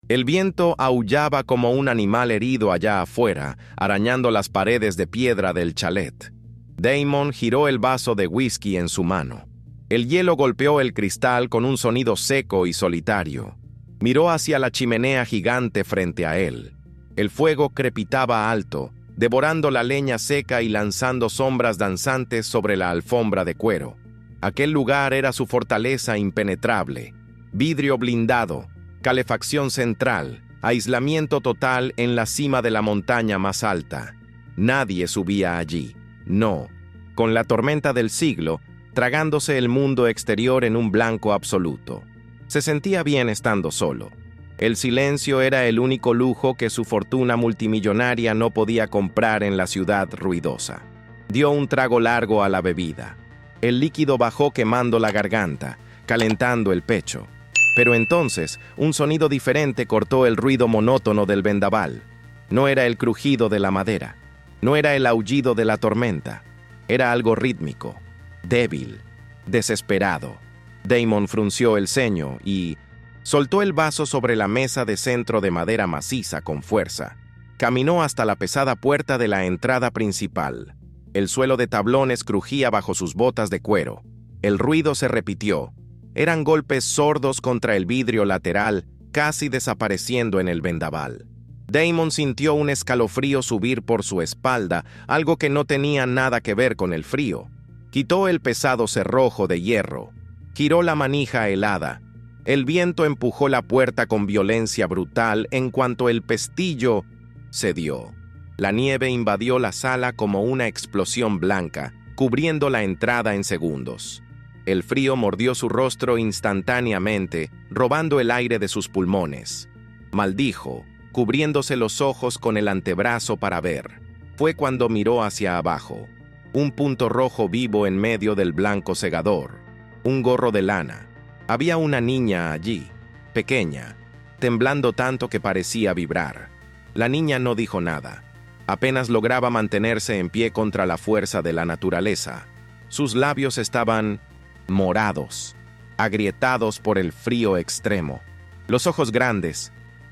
El viento aullaba como un animal herido allá afuera, arañando las paredes de piedra del chalet. Damon giró el vaso de whisky en su mano. El hielo golpeó el cristal con un sonido seco y solitario. Miró hacia la chimenea gigante frente a él. El fuego crepitaba alto, devorando la leña seca y lanzando sombras danzantes sobre la alfombra de cuero. Aquel lugar era su fortaleza impenetrable. Vidrio blindado, calefacción central, aislamiento total en la cima de la montaña más alta. Nadie subía allí. No. Con la tormenta del siglo, tragándose el mundo exterior en un blanco absoluto. Se sentía bien estando solo. El silencio era el único lujo que su fortuna multimillonaria no podía comprar en la ciudad ruidosa. Dio un trago largo a la bebida. El líquido bajó quemando la garganta, calentando el pecho. Pero entonces, un sonido diferente cortó el ruido monótono del vendaval. No era el crujido de la madera. No era el aullido de la tormenta. Era algo rítmico, débil, desesperado. Damon frunció el ceño y soltó el vaso sobre la mesa de centro de madera maciza con fuerza. Caminó hasta la pesada puerta de la entrada principal. El suelo de tablones crujía bajo sus botas de cuero. El ruido se repitió. Eran golpes sordos contra el vidrio lateral, casi desapareciendo en el vendaval. Damon sintió un escalofrío subir por su espalda, algo que no tenía nada que ver con el frío. Quitó el pesado cerrojo de hierro. Giró la manija helada. El viento empujó la puerta con violencia brutal en cuanto el pestillo cedió. La nieve invadió la sala como una explosión blanca, cubriendo la entrada en segundos. El frío mordió su rostro instantáneamente, robando el aire de sus pulmones. Maldijo, cubriéndose los ojos con el antebrazo para ver. Fue cuando miró hacia abajo. Un punto rojo vivo en medio del blanco cegador. Un gorro de lana. Había una niña allí, pequeña, temblando tanto que parecía vibrar. La niña no dijo nada. Apenas lograba mantenerse en pie contra la fuerza de la naturaleza. Sus labios estaban morados, agrietados por el frío extremo. Los ojos grandes,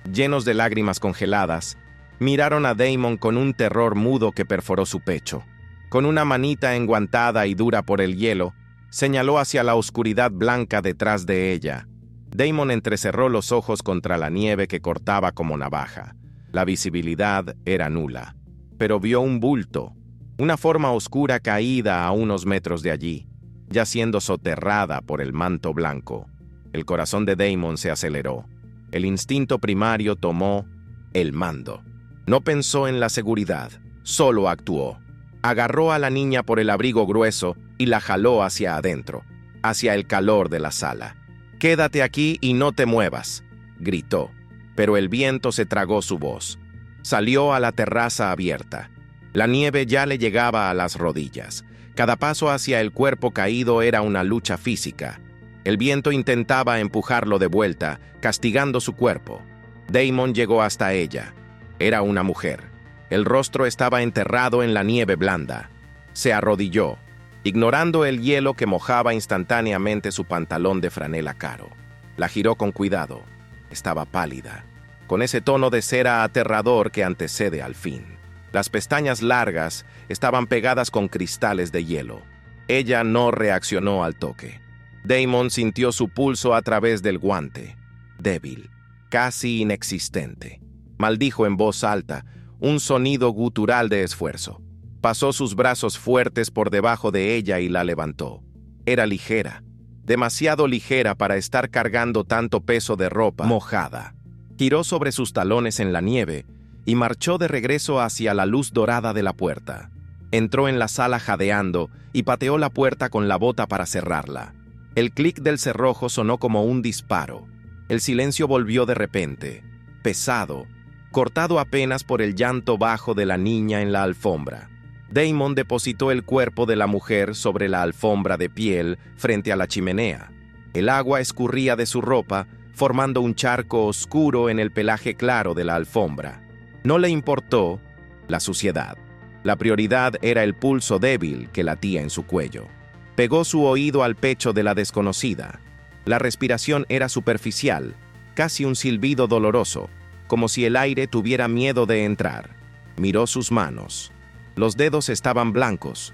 llenos de lágrimas congeladas, miraron a Damon con un terror mudo que perforó su pecho. Con una manita enguantada y dura por el hielo, señaló hacia la oscuridad blanca detrás de ella. Damon entrecerró los ojos contra la nieve que cortaba como navaja. La visibilidad era nula, pero vio un bulto, una forma oscura caída a unos metros de allí, ya siendo soterrada por el manto blanco. El corazón de Damon se aceleró. El instinto primario tomó el mando. No pensó en la seguridad, solo actuó. Agarró a la niña por el abrigo grueso y la jaló hacia adentro, hacia el calor de la sala. «Quédate aquí y no te muevas», gritó, pero el viento se tragó su voz. Salió a la terraza abierta. La nieve ya le llegaba a las rodillas. Cada paso hacia el cuerpo caído era una lucha física. El viento intentaba empujarlo de vuelta, castigando su cuerpo. Damon llegó hasta ella. Era una mujer. El rostro estaba enterrado en la nieve blanda. Se arrodilló, ignorando el hielo que mojaba instantáneamente su pantalón de franela caro. La giró con cuidado. Estaba pálida, con ese tono de cera aterrador que antecede al fin. Las pestañas largas estaban pegadas con cristales de hielo. Ella no reaccionó al toque. Damon sintió su pulso a través del guante. Débil, casi inexistente. Maldijo en voz alta, un sonido gutural de esfuerzo. Pasó sus brazos fuertes por debajo de ella y la levantó. Era ligera, demasiado ligera para estar cargando tanto peso de ropa mojada. Giró sobre sus talones en la nieve y marchó de regreso hacia la luz dorada de la puerta. Entró en la sala jadeando y pateó la puerta con la bota para cerrarla. El clic del cerrojo sonó como un disparo. El silencio volvió de repente, pesado, cortado apenas por el llanto bajo de la niña en la alfombra. Damon depositó el cuerpo de la mujer sobre la alfombra de piel frente a la chimenea. El agua escurría de su ropa, formando un charco oscuro en el pelaje claro de la alfombra. No le importó la suciedad. La prioridad era el pulso débil que latía en su cuello. Pegó su oído al pecho de la desconocida. La respiración era superficial, casi un silbido doloroso, como si el aire tuviera miedo de entrar. Miró sus manos. Los dedos estaban blancos,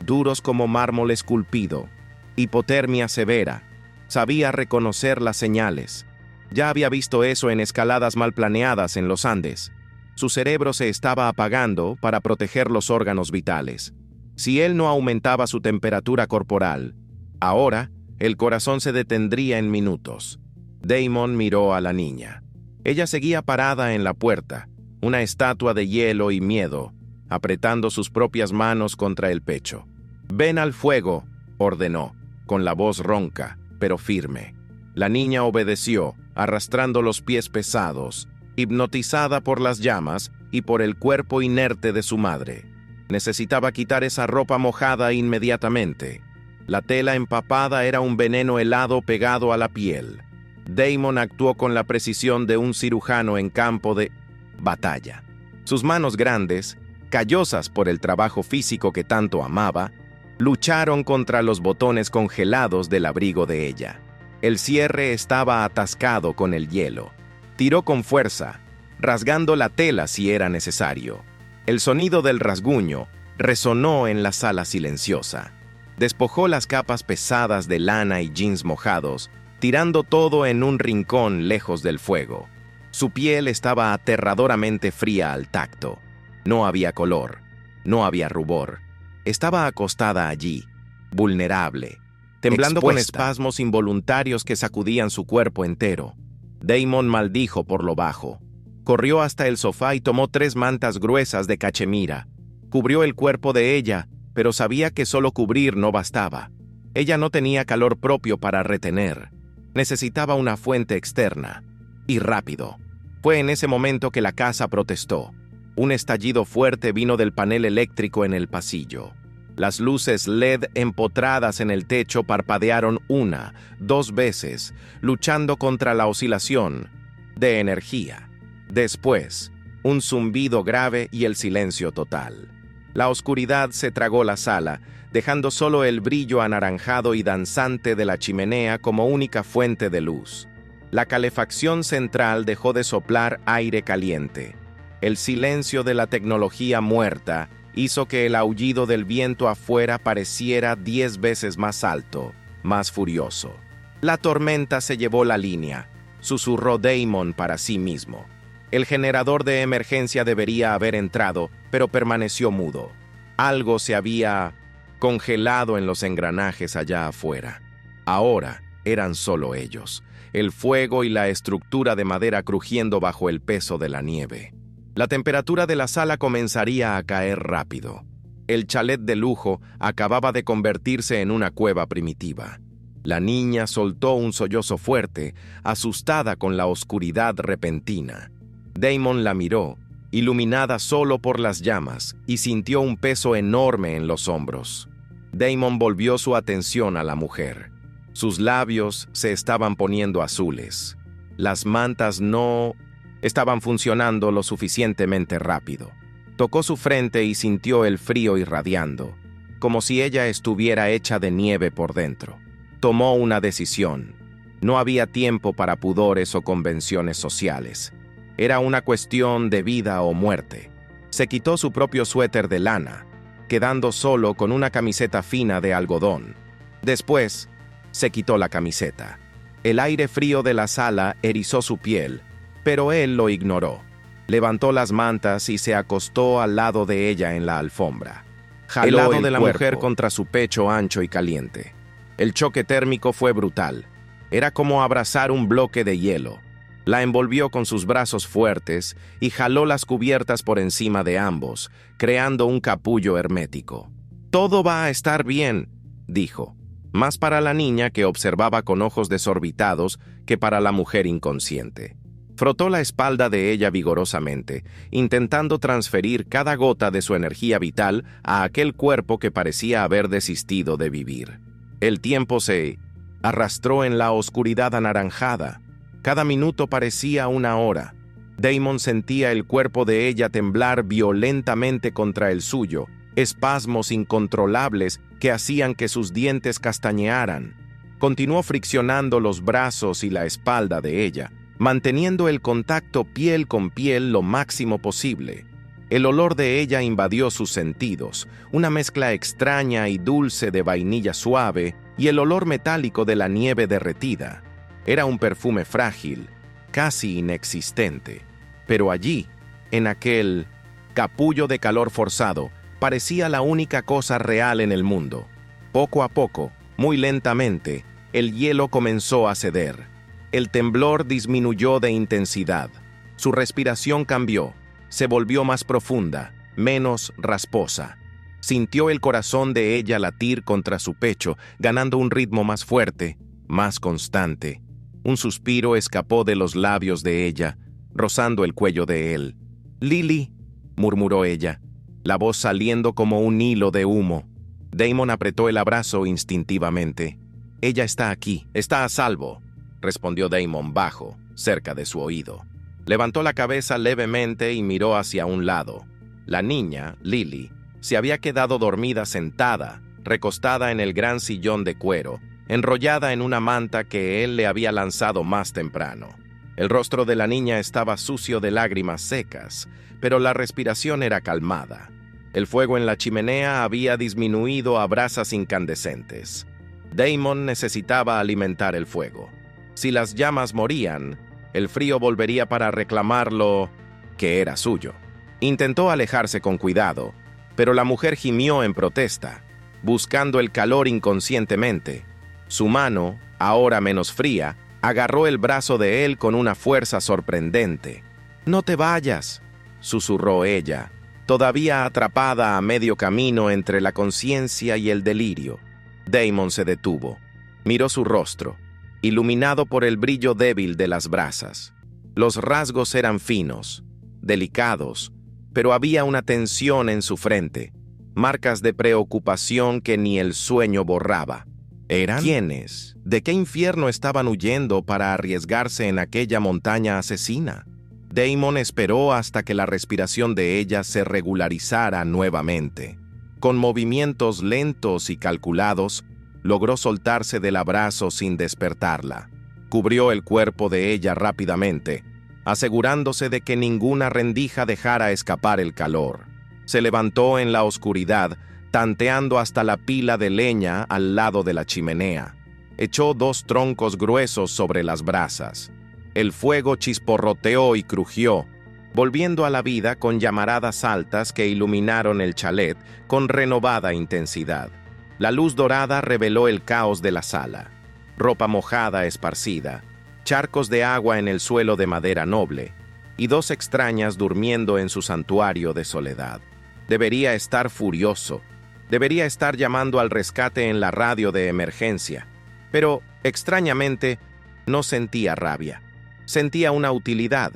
duros como mármol esculpido. Hipotermia severa. Sabía reconocer las señales. Ya había visto eso en escaladas mal planeadas en los Andes. Su cerebro se estaba apagando para proteger los órganos vitales. Si él no aumentaba su temperatura corporal, ahora el corazón se detendría en minutos. Damon miró a la niña. Ella seguía parada en la puerta, una estatua de hielo y miedo, apretando sus propias manos contra el pecho. «Ven al fuego», ordenó, con la voz ronca, pero firme. La niña obedeció, arrastrando los pies pesados, hipnotizada por las llamas y por el cuerpo inerte de su madre. Necesitaba quitar esa ropa mojada inmediatamente. La tela empapada era un veneno helado pegado a la piel. Damon actuó con la precisión de un cirujano en campo de batalla. Sus manos grandes, callosas por el trabajo físico que tanto amaba, lucharon contra los botones congelados del abrigo de ella. El cierre estaba atascado con el hielo. Tiró con fuerza, rasgando la tela si era necesario. El sonido del rasguño resonó en la sala silenciosa. Despojó las capas pesadas de lana y jeans mojados, tirando todo en un rincón lejos del fuego. Su piel estaba aterradoramente fría al tacto. No había color, no había rubor. Estaba acostada allí, vulnerable, temblando con espasmos involuntarios que sacudían su cuerpo entero. Damon maldijo por lo bajo. Corrió hasta el sofá y tomó 3 mantas gruesas de cachemira. Cubrió el cuerpo de ella, pero sabía que solo cubrir no bastaba. Ella no tenía calor propio para retener. Necesitaba una fuente externa. Y rápido. Fue en ese momento que la casa protestó. Un estallido fuerte vino del panel eléctrico en el pasillo. Las luces LED empotradas en el techo parpadearon 1, 2 veces, luchando contra la oscilación de energía. Después, un zumbido grave y el silencio total. La oscuridad se tragó la sala, dejando solo el brillo anaranjado y danzante de la chimenea como única fuente de luz. La calefacción central dejó de soplar aire caliente. El silencio de la tecnología muerta hizo que el aullido del viento afuera pareciera 10 veces más alto, más furioso. La tormenta se llevó la línea, susurró Damon para sí mismo. El generador de emergencia debería haber entrado, pero permaneció mudo. Algo se había congelado en los engranajes allá afuera. Ahora eran solo ellos, el fuego y la estructura de madera crujiendo bajo el peso de la nieve. La temperatura de la sala comenzaría a caer rápido. El chalet de lujo acababa de convertirse en una cueva primitiva. La niña soltó un sollozo fuerte, asustada con la oscuridad repentina. Damon la miró, iluminada solo por las llamas, y sintió un peso enorme en los hombros. Damon volvió su atención a la mujer. Sus labios se estaban poniendo azules. Las mantas no estaban funcionando lo suficientemente rápido. Tocó su frente y sintió el frío irradiando, como si ella estuviera hecha de nieve por dentro. Tomó una decisión. No había tiempo para pudores o convenciones sociales. Era una cuestión de vida o muerte. Se quitó su propio suéter de lana, quedando solo con una camiseta fina de algodón. Después, se quitó la camiseta. El aire frío de la sala erizó su piel, pero él lo ignoró. Levantó las mantas y se acostó al lado de ella en la alfombra. Jaló el lado de la mujer contra su pecho ancho y caliente. El choque térmico fue brutal. Era como abrazar un bloque de hielo. La envolvió con sus brazos fuertes y jaló las cubiertas por encima de ambos, creando un capullo hermético. «Todo va a estar bien», dijo, más para la niña que observaba con ojos desorbitados que para la mujer inconsciente. Frotó la espalda de ella vigorosamente, intentando transferir cada gota de su energía vital a aquel cuerpo que parecía haber desistido de vivir. El tiempo se arrastró en la oscuridad anaranjada. Cada minuto parecía una hora. Damon sentía el cuerpo de ella temblar violentamente contra el suyo, espasmos incontrolables que hacían que sus dientes castañearan. Continuó friccionando los brazos y la espalda de ella, manteniendo el contacto piel con piel lo máximo posible. El olor de ella invadió sus sentidos, una mezcla extraña y dulce de vainilla suave y el olor metálico de la nieve derretida. Era un perfume frágil, casi inexistente, pero allí, en aquel capullo de calor forzado, parecía la única cosa real en el mundo. Poco a poco, muy lentamente, el hielo comenzó a ceder. El temblor disminuyó de intensidad. Su respiración cambió. Se volvió más profunda, menos rasposa. Sintió el corazón de ella latir contra su pecho, ganando un ritmo más fuerte, más constante. Un suspiro escapó de los labios de ella, rozando el cuello de él. «Lily», murmuró ella, la voz saliendo como un hilo de humo. Damon apretó el abrazo instintivamente. «Ella está aquí, está a salvo», respondió Damon bajo, cerca de su oído. Levantó la cabeza levemente y miró hacia un lado. La niña, Lily, se había quedado dormida sentada, recostada en el gran sillón de cuero, enrollada en una manta que él le había lanzado más temprano. El rostro de la niña estaba sucio de lágrimas secas, pero la respiración era calmada. El fuego en la chimenea había disminuido a brasas incandescentes. Damon necesitaba alimentar el fuego. Si las llamas morían, el frío volvería para reclamar lo que era suyo. Intentó alejarse con cuidado, pero la mujer gimió en protesta, buscando el calor inconscientemente. Su mano, ahora menos fría, agarró el brazo de él con una fuerza sorprendente. «No te vayas», susurró ella, todavía atrapada a medio camino entre la conciencia y el delirio. Damon se detuvo. Miró su rostro, iluminado por el brillo débil de las brasas. Los rasgos eran finos, delicados, pero había una tensión en su frente, marcas de preocupación que ni el sueño borraba. ¿Eran? ¿Quiénes? ¿De qué infierno estaban huyendo para arriesgarse en aquella montaña asesina? Damon esperó hasta que la respiración de ella se regularizara nuevamente. Con movimientos lentos y calculados, logró soltarse del abrazo sin despertarla. Cubrió el cuerpo de ella rápidamente, asegurándose de que ninguna rendija dejara escapar el calor. Se levantó en la oscuridad, tanteando hasta la pila de leña al lado de la chimenea. Echó 2 troncos gruesos sobre las brasas. El fuego chisporroteó y crujió, volviendo a la vida con llamaradas altas que iluminaron el chalet con renovada intensidad. La luz dorada reveló el caos de la sala. Ropa mojada esparcida, charcos de agua en el suelo de madera noble, y 2 extrañas durmiendo en su santuario de soledad. Debería estar furioso. Debería estar llamando al rescate en la radio de emergencia. Pero, extrañamente, no sentía rabia. Sentía una utilidad,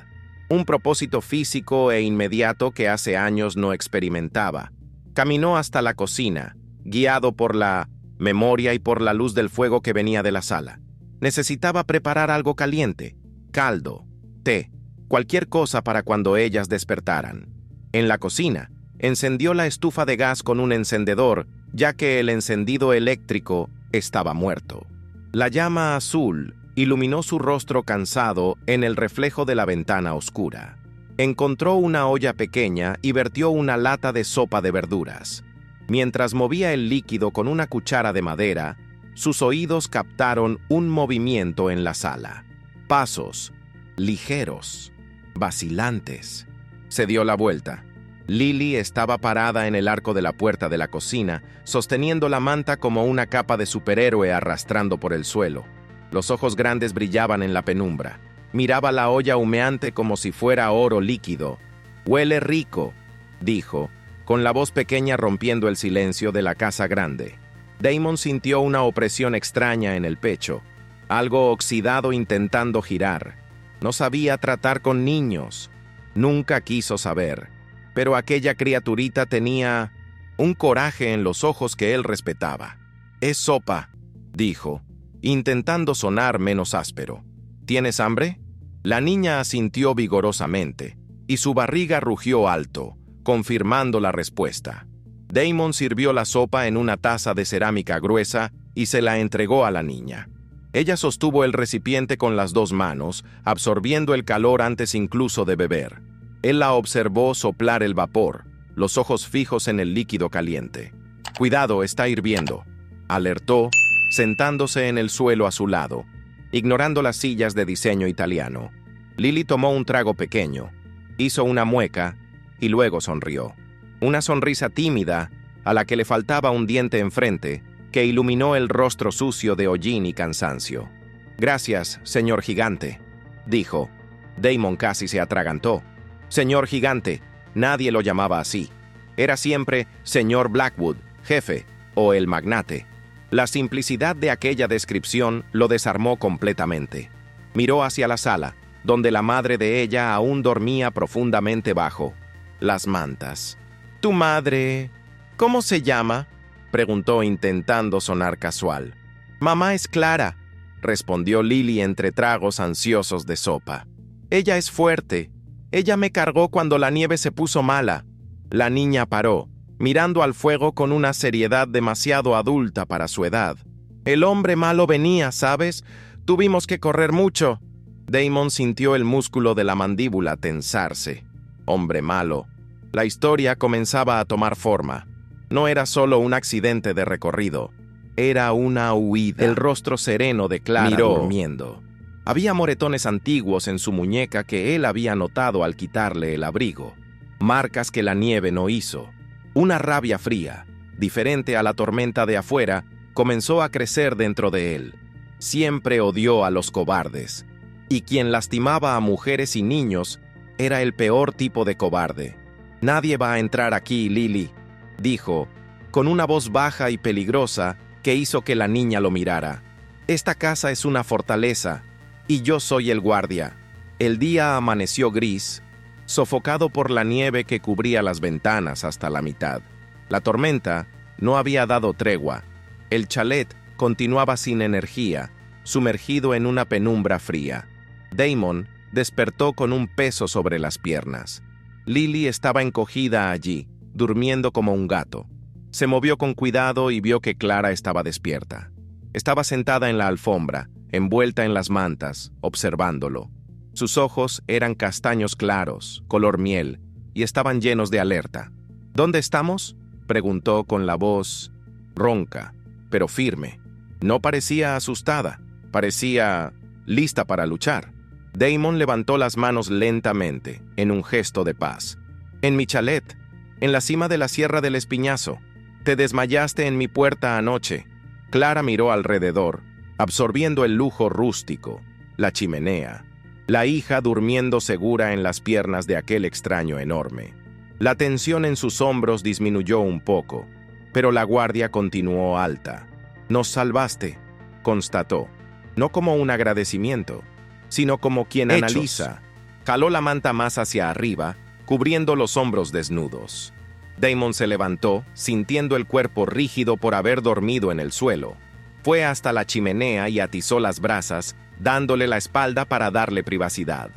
un propósito físico e inmediato que hace años no experimentaba. Caminó hasta la cocina, guiado por la memoria y por la luz del fuego que venía de la sala. Necesitaba preparar algo caliente, caldo, té, cualquier cosa para cuando ellas despertaran. En la cocina, encendió la estufa de gas con un encendedor, ya que el encendido eléctrico estaba muerto. La llama azul iluminó su rostro cansado en el reflejo de la ventana oscura. Encontró una olla pequeña y vertió una lata de sopa de verduras. Mientras movía el líquido con una cuchara de madera, sus oídos captaron un movimiento en la sala. Pasos, ligeros, vacilantes. Se dio la vuelta. Lily estaba parada en el arco de la puerta de la cocina, sosteniendo la manta como una capa de superhéroe arrastrando por el suelo. Los ojos grandes brillaban en la penumbra. Miraba la olla humeante como si fuera oro líquido. «Huele rico», dijo, con la voz pequeña rompiendo el silencio de la casa grande. Damon sintió una opresión extraña en el pecho, algo oxidado intentando girar. No sabía tratar con niños. Nunca quiso saber. Pero aquella criaturita tenía un coraje en los ojos que él respetaba. «Es sopa», dijo, intentando sonar menos áspero. «¿Tienes hambre?» La niña asintió vigorosamente, y su barriga rugió alto, confirmando la respuesta. Damon sirvió la sopa en una taza de cerámica gruesa y se la entregó a la niña. Ella sostuvo el recipiente con las dos manos, absorbiendo el calor antes incluso de beber. Él la observó soplar el vapor, los ojos fijos en el líquido caliente. «Cuidado, está hirviendo», alertó, sentándose en el suelo a su lado, ignorando las sillas de diseño italiano. Lily tomó un trago pequeño, hizo una mueca y luego sonrió. Una sonrisa tímida, a la que le faltaba un diente enfrente, que iluminó el rostro sucio de hollín y cansancio. «Gracias, señor gigante», dijo. Damon casi se atragantó. Señor gigante, nadie lo llamaba así. Era siempre señor Blackwood, jefe, o el magnate. La simplicidad de aquella descripción lo desarmó completamente. Miró hacia la sala, donde la madre de ella aún dormía profundamente bajo las mantas. «¿Tu madre? ¿Cómo se llama?», preguntó intentando sonar casual. «Mamá es Clara», respondió Lily entre tragos ansiosos de sopa. «Ella es fuerte. Ella me cargó cuando la nieve se puso mala». La niña paró, mirando al fuego con una seriedad demasiado adulta para su edad. «El hombre malo venía, ¿sabes? Tuvimos que correr mucho». Damon sintió el músculo de la mandíbula tensarse. Hombre malo. La historia comenzaba a tomar forma. No era solo un accidente de recorrido. Era una huida. El rostro sereno de Clara miró, durmiendo. Había moretones antiguos en su muñeca que él había notado al quitarle el abrigo. Marcas que la nieve no hizo. Una rabia fría, diferente a la tormenta de afuera, comenzó a crecer dentro de él. Siempre odió a los cobardes. Y quien lastimaba a mujeres y niños era el peor tipo de cobarde. «Nadie va a entrar aquí, Lily», dijo, con una voz baja y peligrosa que hizo que la niña lo mirara. «Esta casa es una fortaleza, y yo soy el guardia». El día amaneció gris, sofocado por la nieve que cubría las ventanas hasta la mitad. La tormenta no había dado tregua. El chalet continuaba sin energía, sumergido en una penumbra fría. Damon despertó con un peso sobre las piernas. Lily estaba encogida allí, durmiendo como un gato. Se movió con cuidado y vio que Clara estaba despierta. Estaba sentada en la alfombra, envuelta en las mantas, observándolo. Sus ojos eran castaños claros, color miel, y estaban llenos de alerta. «¿Dónde estamos?», preguntó con la voz ronca, pero firme. No parecía asustada, parecía lista para luchar. Damon levantó las manos lentamente, en un gesto de paz. «En mi chalet, en la cima de la Sierra del Espiñazo. Te desmayaste en mi puerta anoche». Clara miró alrededor, absorbiendo el lujo rústico, la chimenea, la hija durmiendo segura en las piernas de aquel extraño enorme. La tensión en sus hombros disminuyó un poco, pero la guardia continuó alta. «Nos salvaste», constató, no como un agradecimiento, sino como quien Hechos. analiza. Jaló la manta más hacia arriba, cubriendo los hombros desnudos. Damon se levantó, sintiendo el cuerpo rígido por haber dormido en el suelo. Fue hasta la chimenea y atizó las brasas, dándole la espalda para darle privacidad.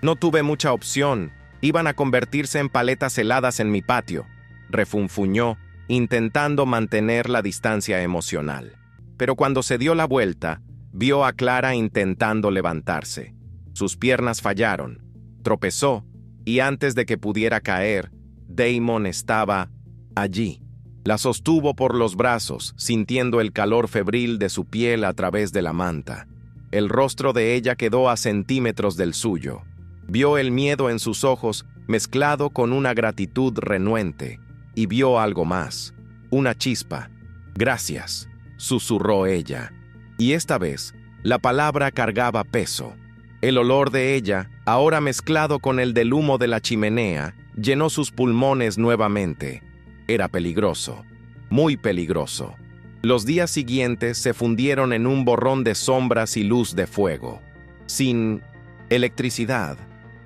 «No tuve mucha opción. Iban a convertirse en paletas heladas en mi patio», refunfuñó, intentando mantener la distancia emocional. Pero cuando se dio la vuelta, vio a Clara intentando levantarse. Sus piernas fallaron, tropezó, y antes de que pudiera caer, Damon estaba allí. La sostuvo por los brazos, sintiendo el calor febril de su piel a través de la manta. El rostro de ella quedó a centímetros del suyo. Vio el miedo en sus ojos mezclado con una gratitud renuente, y vio algo más, una chispa. «Gracias», susurró ella. Y esta vez, la palabra cargaba peso. El olor de ella, ahora mezclado con el del humo de la chimenea, llenó sus pulmones nuevamente. Era peligroso, muy peligroso. Los días siguientes se fundieron en un borrón de sombras y luz de fuego. Sin electricidad,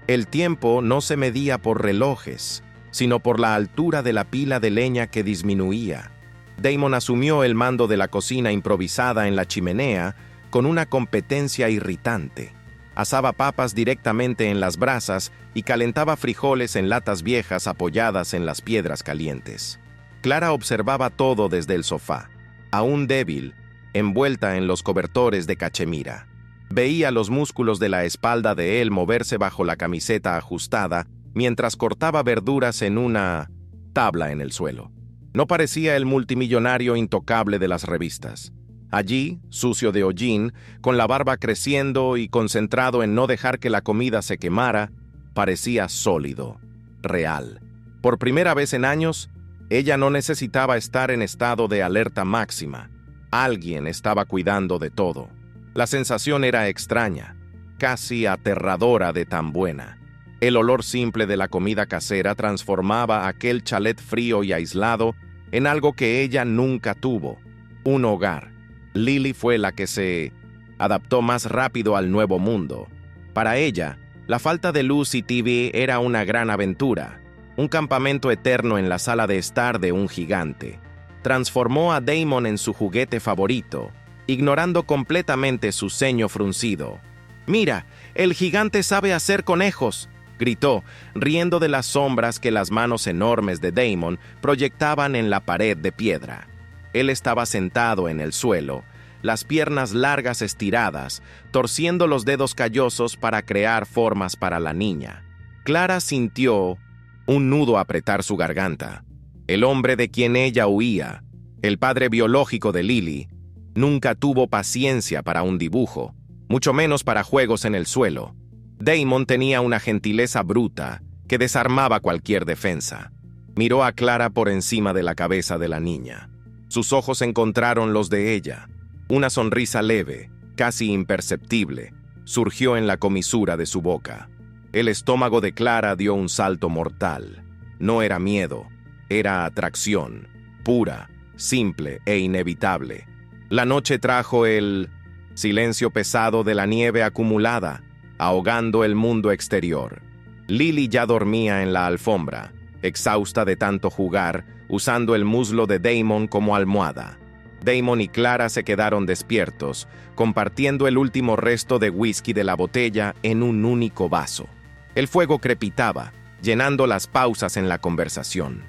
el tiempo no se medía por relojes, sino por la altura de la pila de leña que disminuía. Damon asumió el mando de la cocina improvisada en la chimenea con una competencia irritante. Asaba papas directamente en las brasas y calentaba frijoles en latas viejas apoyadas en las piedras calientes. Clara observaba todo desde el sofá. Aún débil, envuelta en los cobertores de cachemira. Veía los músculos de la espalda de él moverse bajo la camiseta ajustada mientras cortaba verduras en una tabla en el suelo. No parecía el multimillonario intocable de las revistas. Allí, sucio de hollín, con la barba creciendo y concentrado en no dejar que la comida se quemara, parecía sólido, real. Por primera vez en años, ella no necesitaba estar en estado de alerta máxima. Alguien estaba cuidando de todo. La sensación era extraña, casi aterradora de tan buena. El olor simple de la comida casera transformaba aquel chalet frío y aislado en algo que ella nunca tuvo, un hogar. Lily fue la que se adaptó más rápido al nuevo mundo. Para ella, la falta de luz y TV era una gran aventura, un campamento eterno en la sala de estar de un gigante. Transformó a Damon en su juguete favorito, ignorando completamente su ceño fruncido. «Mira, el gigante sabe hacer conejos», gritó, riendo de las sombras que las manos enormes de Damon proyectaban en la pared de piedra. Él estaba sentado en el suelo, las piernas largas estiradas, torciendo los dedos callosos para crear formas para la niña. Clara sintió un nudo apretar su garganta. El hombre de quien ella huía, el padre biológico de Lily, nunca tuvo paciencia para un dibujo, mucho menos para juegos en el suelo. Damon tenía una gentileza bruta que desarmaba cualquier defensa. Miró a Clara por encima de la cabeza de la niña. Sus ojos encontraron los de ella. Una sonrisa leve, casi imperceptible, surgió en la comisura de su boca. El estómago de Clara dio un salto mortal. No era miedo, era atracción, pura, simple e inevitable. La noche trajo el silencio pesado de la nieve acumulada, ahogando el mundo exterior. Lily ya dormía en la alfombra, exhausta de tanto jugar, usando el muslo de Damon como almohada. Damon y Clara se quedaron despiertos, compartiendo el último resto de whisky de la botella en un único vaso. El fuego crepitaba, llenando las pausas en la conversación.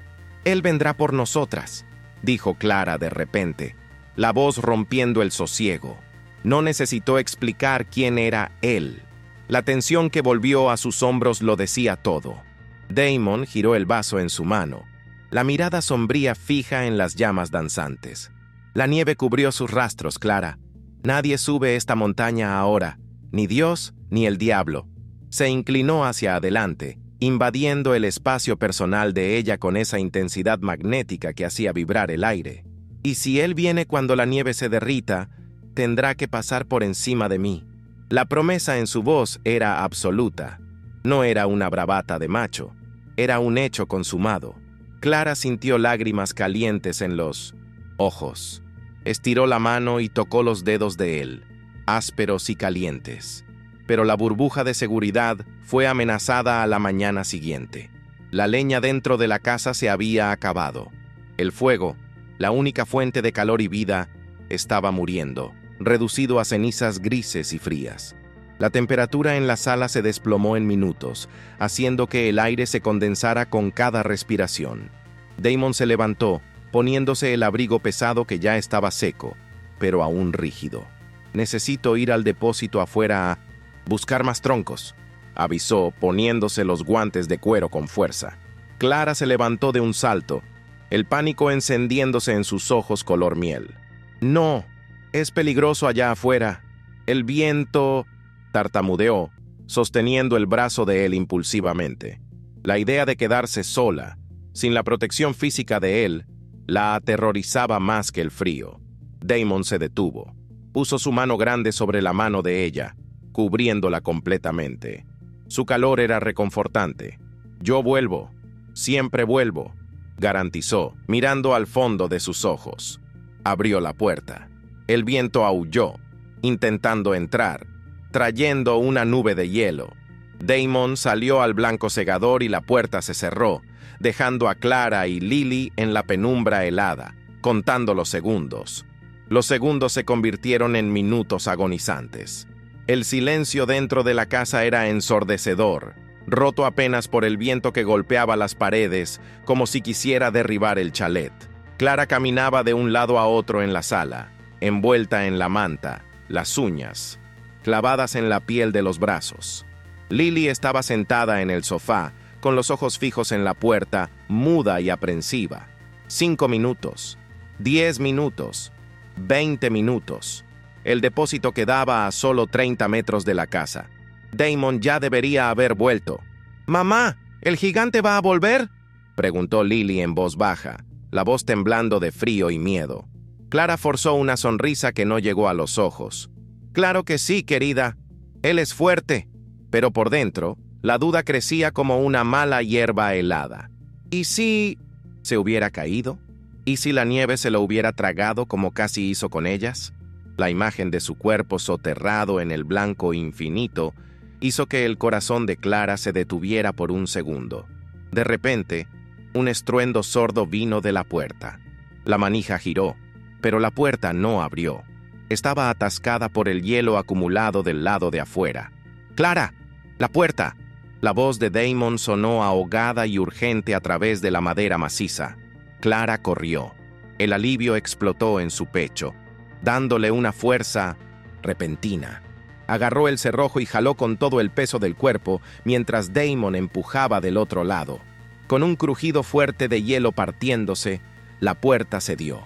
«Él vendrá por nosotras», dijo Clara de repente, la voz rompiendo el sosiego. No necesitó explicar quién era él. La tensión que volvió a sus hombros lo decía todo. Damon giró el vaso en su mano, la mirada sombría fija en las llamas danzantes. «La nieve cubrió sus rastros, Clara. Nadie sube esta montaña ahora, ni Dios ni el diablo». Se inclinó hacia adelante, invadiendo el espacio personal de ella con esa intensidad magnética que hacía vibrar el aire. «Y si él viene cuando la nieve se derrita, tendrá que pasar por encima de mí». La promesa en su voz era absoluta. No era una bravata de macho, era un hecho consumado. Clara sintió lágrimas calientes en los ojos. Estiró la mano y tocó los dedos de él, ásperos y calientes. Pero la burbuja de seguridad fue amenazada a la mañana siguiente. La leña dentro de la casa se había acabado. El fuego, la única fuente de calor y vida, estaba muriendo, reducido a cenizas grises y frías. La temperatura en la sala se desplomó en minutos, haciendo que el aire se condensara con cada respiración. Damon se levantó, poniéndose el abrigo pesado que ya estaba seco, pero aún rígido. «Necesito ir al depósito afuera a buscar más troncos», avisó, poniéndose los guantes de cuero con fuerza. Clara se levantó de un salto, el pánico encendiéndose en sus ojos color miel. «No, es peligroso allá afuera. El viento», tartamudeó, sosteniendo el brazo de él impulsivamente. La idea de quedarse sola, sin la protección física de él, la aterrorizaba más que el frío. Damon se detuvo. Puso su mano grande sobre la mano de ella, cubriéndola completamente. Su calor era reconfortante. «Yo vuelvo, siempre vuelvo», garantizó, mirando al fondo de sus ojos. Abrió la puerta. El viento aulló, intentando entrar, trayendo una nube de hielo. Damon salió al blanco cegador y la puerta se cerró, dejando a Clara y Lily en la penumbra helada, contando los segundos. Los segundos se convirtieron en minutos agonizantes. El silencio dentro de la casa era ensordecedor, roto apenas por el viento que golpeaba las paredes como si quisiera derribar el chalet. Clara caminaba de un lado a otro en la sala, envuelta en la manta, las uñas clavadas en la piel de los brazos. Lily estaba sentada en el sofá, con los ojos fijos en la puerta, muda y aprensiva. 5 minutos, 10 minutos, 20 minutos. El depósito quedaba a solo 30 metros de la casa. Damon ya debería haber vuelto. «Mamá, ¿el gigante va a volver?», preguntó Lily en voz baja, la voz temblando de frío y miedo. Clara forzó una sonrisa que no llegó a los ojos. «Claro que sí, querida. Él es fuerte». Pero por dentro, la duda crecía como una mala hierba helada. ¿Y si se hubiera caído? ¿Y si la nieve se lo hubiera tragado como casi hizo con ellas? La imagen de su cuerpo soterrado en el blanco infinito hizo que el corazón de Clara se detuviera por un segundo. De repente, un estruendo sordo vino de la puerta. La manija giró, pero la puerta no abrió. Estaba atascada por el hielo acumulado del lado de afuera. «¡Clara! ¡La puerta!». La voz de Damon sonó ahogada y urgente a través de la madera maciza. Clara corrió. El alivio explotó en su pecho, dándole una fuerza repentina. Agarró el cerrojo y jaló con todo el peso del cuerpo mientras Damon empujaba del otro lado. Con un crujido fuerte de hielo partiéndose, la puerta cedió.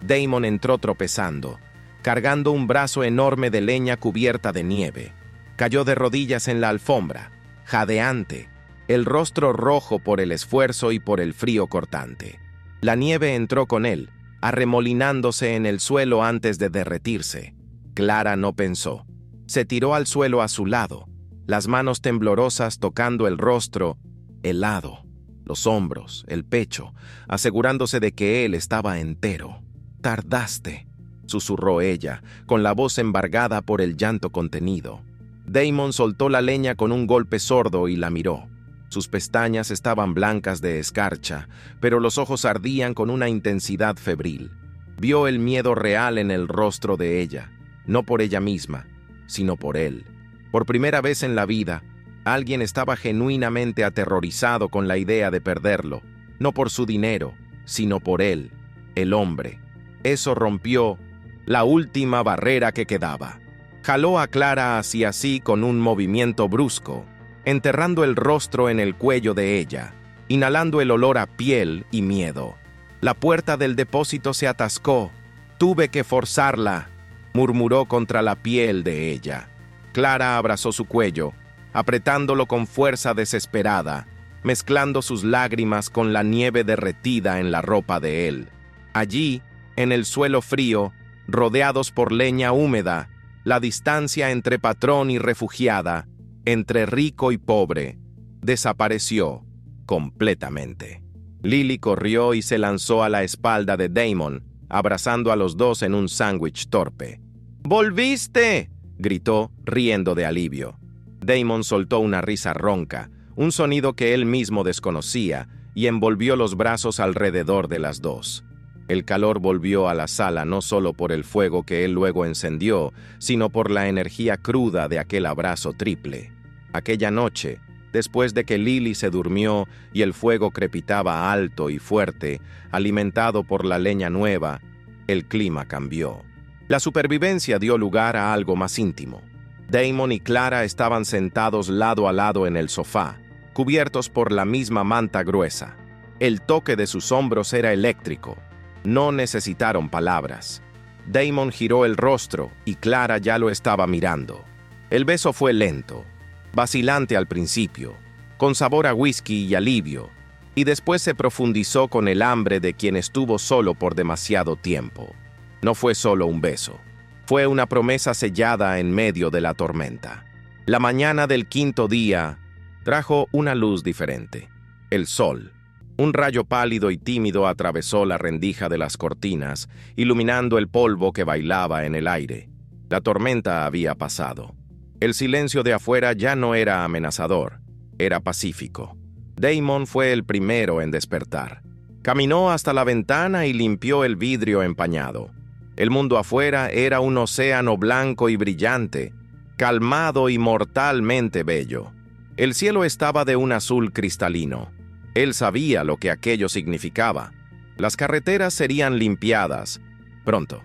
Damon entró tropezando, cargando un brazo enorme de leña cubierta de nieve. Cayó de rodillas en la alfombra, jadeante, el rostro rojo por el esfuerzo y por el frío cortante. La nieve entró con él, arremolinándose en el suelo antes de derretirse. Clara no pensó. Se tiró al suelo a su lado, las manos temblorosas tocando el rostro, helado, los hombros, el pecho, asegurándose de que él estaba entero. «Tardaste», susurró ella, con la voz embargada por el llanto contenido. Damon soltó la leña con un golpe sordo y la miró. Sus pestañas estaban blancas de escarcha, pero los ojos ardían con una intensidad febril. Vio el miedo real en el rostro de ella, no por ella misma, sino por él. Por primera vez en la vida, alguien estaba genuinamente aterrorizado con la idea de perderlo, no por su dinero, sino por él, el hombre. Eso rompió la última barrera que quedaba. Jaló a Clara hacia sí con un movimiento brusco, enterrando el rostro en el cuello de ella, inhalando el olor a piel y miedo. La puerta del depósito se atascó. «Tuve que forzarla», murmuró contra la piel de ella. Clara abrazó su cuello, apretándolo con fuerza desesperada, mezclando sus lágrimas con la nieve derretida en la ropa de él. Allí, en el suelo frío, rodeados por leña húmeda, la distancia entre patrón y refugiada, entre rico y pobre, desapareció completamente. Lily corrió y se lanzó a la espalda de Damon, abrazando a los dos en un sándwich torpe. «¡Volviste!», gritó, riendo de alivio. Damon soltó una risa ronca, un sonido que él mismo desconocía, y envolvió los brazos alrededor de las dos. El calor volvió a la sala no solo por el fuego que él luego encendió, sino por la energía cruda de aquel abrazo triple. Aquella noche, después de que Lily se durmió y el fuego crepitaba alto y fuerte, alimentado por la leña nueva, el clima cambió. La supervivencia dio lugar a algo más íntimo. Damon y Clara estaban sentados lado a lado en el sofá, cubiertos por la misma manta gruesa. El toque de sus hombros era eléctrico. No necesitaron palabras. Damon giró el rostro y Clara ya lo estaba mirando. El beso fue lento, vacilante al principio, con sabor a whisky y alivio, y después se profundizó con el hambre de quien estuvo solo por demasiado tiempo. No fue solo un beso, fue una promesa sellada en medio de la tormenta. La mañana del 5º día trajo una luz diferente, el sol. Un rayo pálido y tímido atravesó la rendija de las cortinas, iluminando el polvo que bailaba en el aire. La tormenta había pasado. El silencio de afuera ya no era amenazador, era pacífico. Damon fue el primero en despertar. Caminó hasta la ventana y limpió el vidrio empañado. El mundo afuera era un océano blanco y brillante, calmado y mortalmente bello. El cielo estaba de un azul cristalino. Él sabía lo que aquello significaba. Las carreteras serían limpiadas pronto.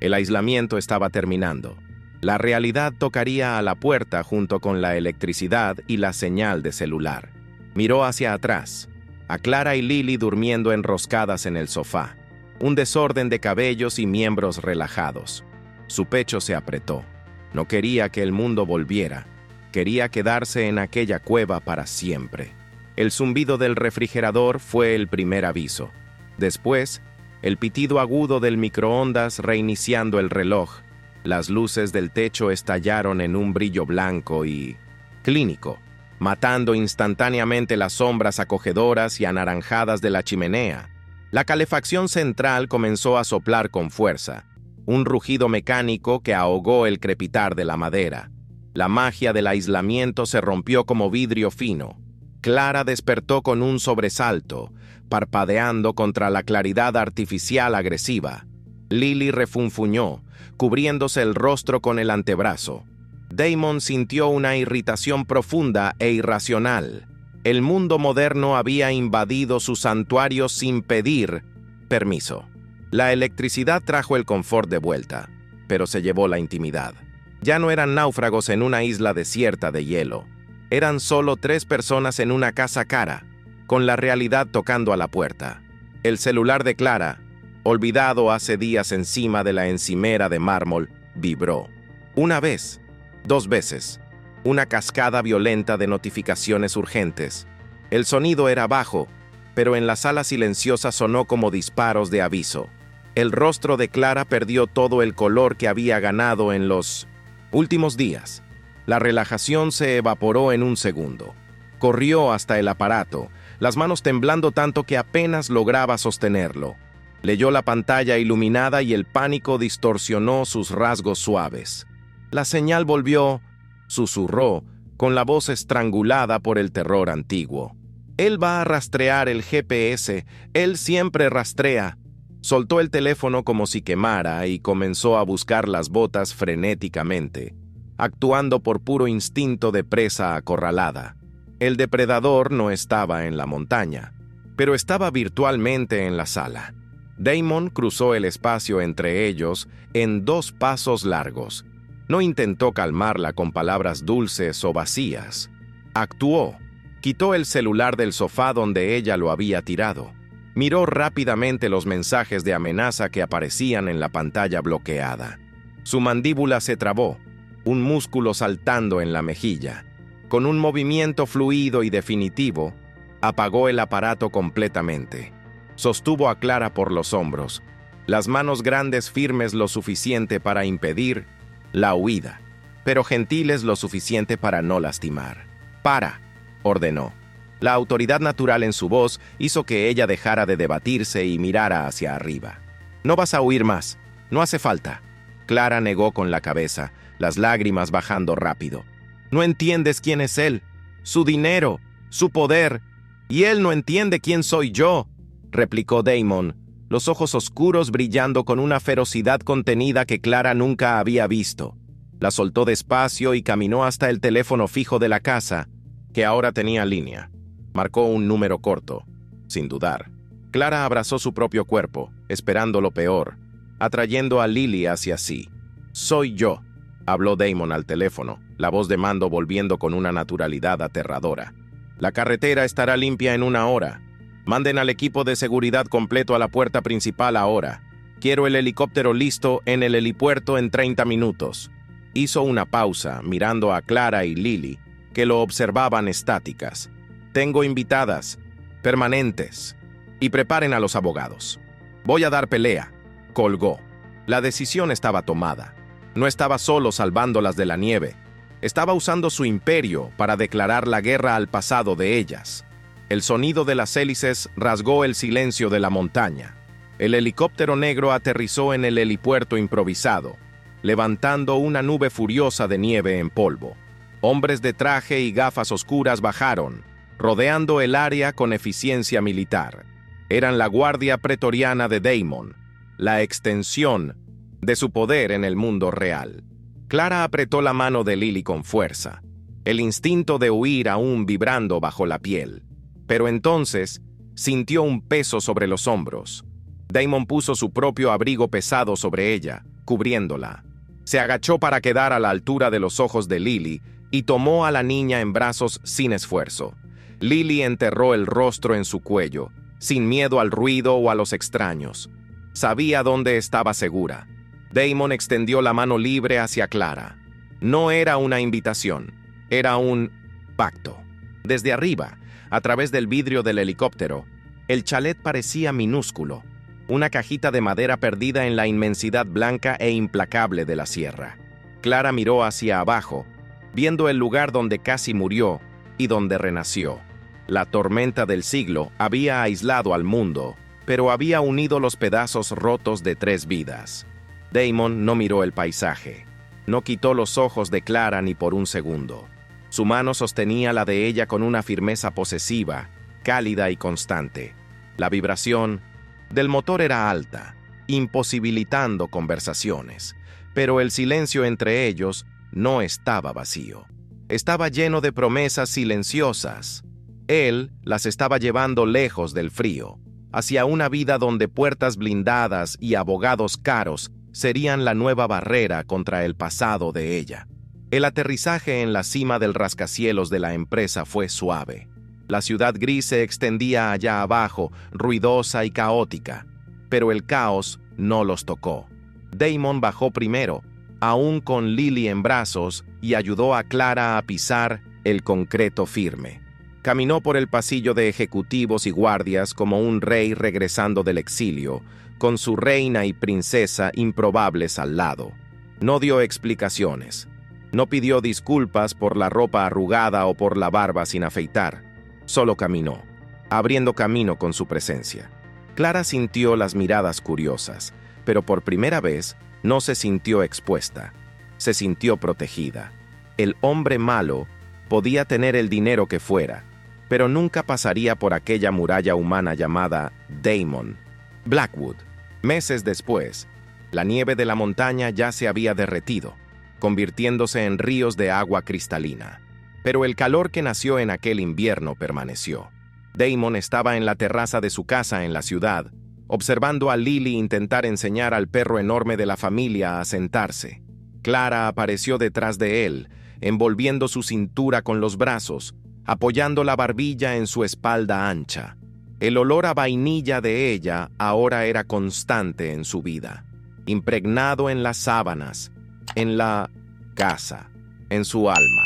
El aislamiento estaba terminando. La realidad tocaría a la puerta junto con la electricidad y la señal de celular. Miró hacia atrás, a Clara y Lily durmiendo enroscadas en el sofá. Un desorden de cabellos y miembros relajados. Su pecho se apretó. No quería que el mundo volviera. Quería quedarse en aquella cueva para siempre. El zumbido del refrigerador fue el primer aviso. Después, el pitido agudo del microondas reiniciando el reloj. Las luces del techo estallaron en un brillo blanco y clínico, matando instantáneamente las sombras acogedoras y anaranjadas de la chimenea. La calefacción central comenzó a soplar con fuerza, un rugido mecánico que ahogó el crepitar de la madera. La magia del aislamiento se rompió como vidrio fino. Clara despertó con un sobresalto, parpadeando contra la claridad artificial agresiva. Lily refunfuñó, cubriéndose el rostro con el antebrazo. Damon sintió una irritación profunda e irracional. El mundo moderno había invadido su santuario sin pedir permiso. La electricidad trajo el confort de vuelta, pero se llevó la intimidad. Ya no eran náufragos en una isla desierta de hielo. Eran solo 3 personas en una casa cara, con la realidad tocando a la puerta. El celular de Clara, olvidado hace días encima de la encimera de mármol, vibró. Una vez, 2 veces, una cascada violenta de notificaciones urgentes. El sonido era bajo, pero en la sala silenciosa sonó como disparos de aviso. El rostro de Clara perdió todo el color que había ganado en los últimos días. La relajación se evaporó en un segundo. Corrió hasta el aparato, las manos temblando tanto que apenas lograba sostenerlo. Leyó la pantalla iluminada y el pánico distorsionó sus rasgos suaves. La señal volvió, susurró, con la voz estrangulada por el terror antiguo. Él va a rastrear el GPS, él siempre rastrea. Soltó el teléfono como si quemara y comenzó a buscar las botas frenéticamente, actuando por puro instinto de presa acorralada. El depredador no estaba en la montaña, pero estaba virtualmente en la sala. Damon cruzó el espacio entre ellos en 2 pasos largos. No intentó calmarla con palabras dulces o vacías. Actuó. Quitó el celular del sofá donde ella lo había tirado. Miró rápidamente los mensajes de amenaza que aparecían en la pantalla bloqueada. Su mandíbula se trabó, un músculo saltando en la mejilla. Con un movimiento fluido y definitivo, apagó el aparato completamente. Sostuvo a Clara por los hombros, las manos grandes firmes lo suficiente para impedir la huida, pero gentiles lo suficiente para no lastimar. «Para», ordenó. La autoridad natural en su voz hizo que ella dejara de debatirse y mirara hacia arriba. «No vas a huir más. No hace falta». Clara negó con la cabeza, las lágrimas bajando rápido. «No entiendes quién es él, su dinero, su poder, y él no entiende quién soy yo», replicó Damon, los ojos oscuros brillando con una ferocidad contenida que Clara nunca había visto. La soltó despacio y caminó hasta el teléfono fijo de la casa, que ahora tenía línea. Marcó un número corto, sin dudar. Clara abrazó su propio cuerpo, esperando lo peor, atrayendo a Lily hacia sí. «Soy yo», habló Damon al teléfono, la voz de mando volviendo con una naturalidad aterradora. «La carretera estará limpia en 1 hora. Manden al equipo de seguridad completo a la puerta principal ahora. Quiero el helicóptero listo en el helipuerto en 30 minutos». Hizo una pausa, mirando a Clara y Lily, que lo observaban estáticas. «Tengo invitadas, permanentes, y preparen a los abogados. Voy a dar pelea». Colgó. La decisión estaba tomada. No estaba solo salvándolas de la nieve. Estaba usando su imperio para declarar la guerra al pasado de ellas. El sonido de las hélices rasgó el silencio de la montaña. El helicóptero negro aterrizó en el helipuerto improvisado, levantando una nube furiosa de nieve en polvo. Hombres de traje y gafas oscuras bajaron, rodeando el área con eficiencia militar. Eran la guardia pretoriana de Damon, la extensión de su poder en el mundo real. Clara apretó la mano de Lily con fuerza, el instinto de huir aún vibrando bajo la piel. Pero entonces sintió un peso sobre los hombros. Damon puso su propio abrigo pesado sobre ella, cubriéndola. Se agachó para quedar a la altura de los ojos de Lily y tomó a la niña en brazos sin esfuerzo. Lily enterró el rostro en su cuello, sin miedo al ruido o a los extraños. Sabía dónde estaba segura. Damon extendió la mano libre hacia Clara. No era una invitación, era un pacto. Desde arriba, a través del vidrio del helicóptero, el chalet parecía minúsculo, una cajita de madera perdida en la inmensidad blanca e implacable de la sierra. Clara miró hacia abajo, viendo el lugar donde casi murió y donde renació. La tormenta del siglo había aislado al mundo, pero había unido los pedazos rotos de 3 vidas. Damon no miró el paisaje. No quitó los ojos de Clara ni por un segundo. Su mano sostenía la de ella con una firmeza posesiva, cálida y constante. La vibración del motor era alta, imposibilitando conversaciones, pero el silencio entre ellos no estaba vacío. Estaba lleno de promesas silenciosas. Él las estaba llevando lejos del frío, hacia una vida donde puertas blindadas y abogados caros serían la nueva barrera contra el pasado de ella. El aterrizaje en la cima del rascacielos de la empresa fue suave. La ciudad gris se extendía allá abajo, ruidosa y caótica, pero el caos no los tocó. Damon bajó primero, aún con Lily en brazos, y ayudó a Clara a pisar el concreto firme. Caminó por el pasillo de ejecutivos y guardias como un rey regresando del exilio, con su reina y princesa improbables al lado. No dio explicaciones. No pidió disculpas por la ropa arrugada o por la barba sin afeitar. Solo caminó, abriendo camino con su presencia. Clara sintió las miradas curiosas, pero por primera vez no se sintió expuesta. Se sintió protegida. El hombre malo podía tener el dinero que fuera, pero nunca pasaría por aquella muralla humana llamada Damon. Blackwood. Meses después, la nieve de la montaña ya se había derretido, convirtiéndose en ríos de agua cristalina. Pero el calor que nació en aquel invierno permaneció. Damon estaba en la terraza de su casa en la ciudad, observando a Lily intentar enseñar al perro enorme de la familia a sentarse. Clara apareció detrás de él, envolviendo su cintura con los brazos, apoyando la barbilla en su espalda ancha. El olor a vainilla de ella ahora era constante en su vida, impregnado en las sábanas, en la casa, en su alma.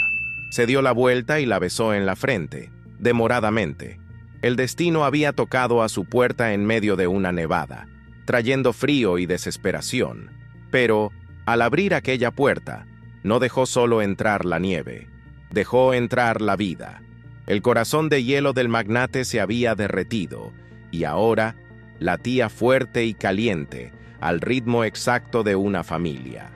Se dio la vuelta y la besó en la frente, demoradamente. El destino había tocado a su puerta en medio de una nevada, trayendo frío y desesperación. Pero, al abrir aquella puerta, no dejó solo entrar la nieve, dejó entrar la vida. El corazón de hielo del magnate se había derretido, y ahora latía fuerte y caliente, al ritmo exacto de una familia.